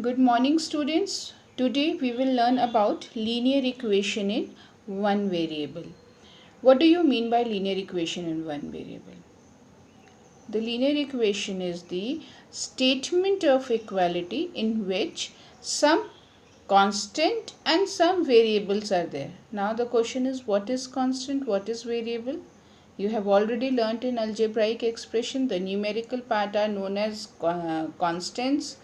Good morning, students. Today we will learn about linear equation in one variable. What do you mean by linear equation in one variable? The linear equation is the statement of equality in which some constant and some variables are there. Now the question is, what is constant, what is variable? You have already learnt in algebraic expression the numerical part are known as constants,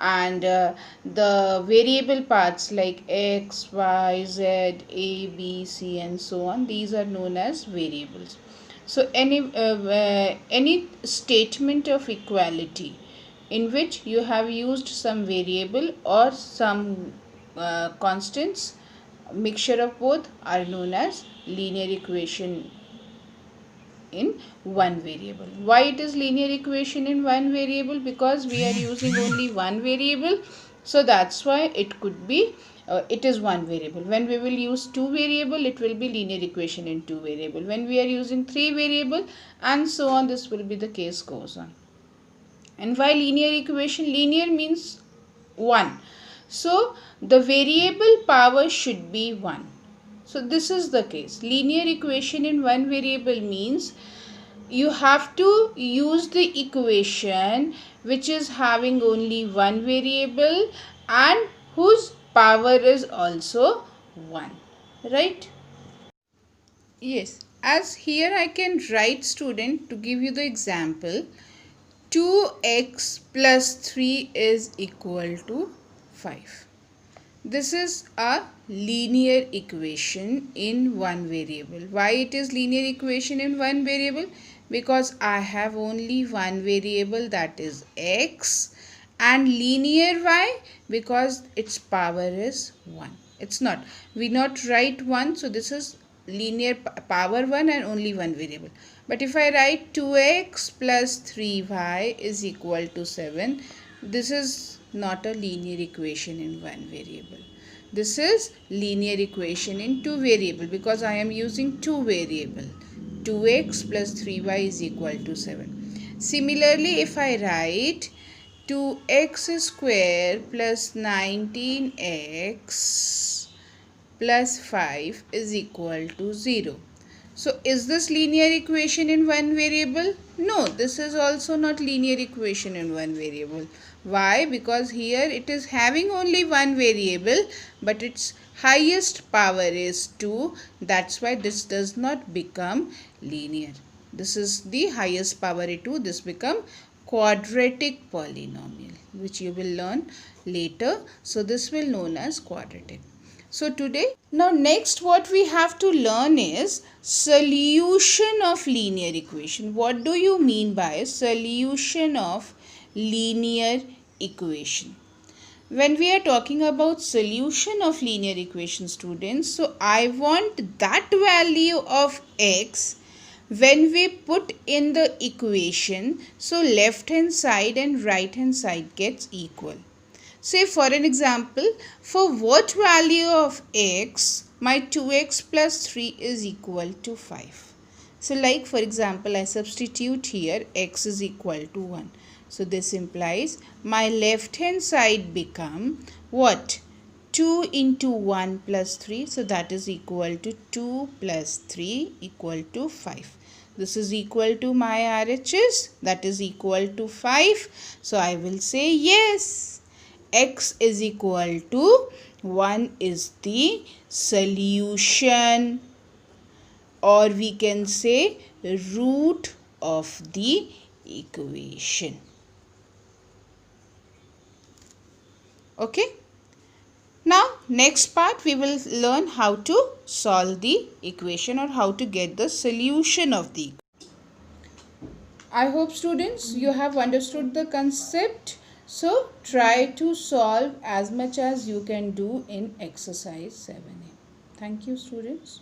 and the variable parts like x, y, z, a, b, c and so on, these are known as variables. So any statement of equality in which you have used some variable or some constants, mixture of both, are known as linear equation in one variable. Why it is linear equation in one variable? Because we are using only one variable, so that's why it could be it is one variable. When we will use two variable, it will be linear equation in two variable. When we are using three variable and so on, this will be the case goes on. And why linear equation? Linear means one, so the variable power should be 1. So this is the case. Linear equation in one variable means you have to use the equation which is having only one variable and whose power is also 1, right? Yes, as here I can write, student, to give you the example, 2x plus 3 is equal to 5. This is a linear equation in one variable. Why it is linear equation in one variable? Because I have only one variable, that is x, and linear. Why? Because its power is 1. It's not. We not write 1, so this is linear power 1 and only one variable. But if I write 2x plus 3y is equal to 7, this is not a linear equation in one variable. This is linear equation in two variable because I am using two variable. 2x plus 3y is equal to 7. Similarly, if I write 2x square plus 19x plus 5 is equal to 0. So is this linear equation in one variable? No, this is also not linear equation in one variable. Why? Because here it is having only one variable but its highest power is 2. That's why this does not become linear. This is the highest power 2. This become quadratic polynomial, which you will learn later. So this will known as quadratic. So today, now next what we have to learn is solution of linear equation. What do you mean by solution of linear equation? When we are talking about solution of linear equation, students, so I want that value of x when we put in the equation, so left hand side and right hand side gets equal. Say for an example, for what value of x my 2x plus 3 is equal to 5. So like for example, I substitute here x is equal to 1. So this implies my left hand side become what? 2 into 1 plus 3. So that is equal to 2 plus 3 equal to 5. This is equal to my RHS, that is equal to 5. So I will say yes. X is equal to 1 is the solution, or we can say root of the equation. Okay. Now next part we will learn how to solve the equation or how to get the solution of the equation. I hope students you have understood the concept. So try to solve as much as you can do in exercise 7a. Thank you, students.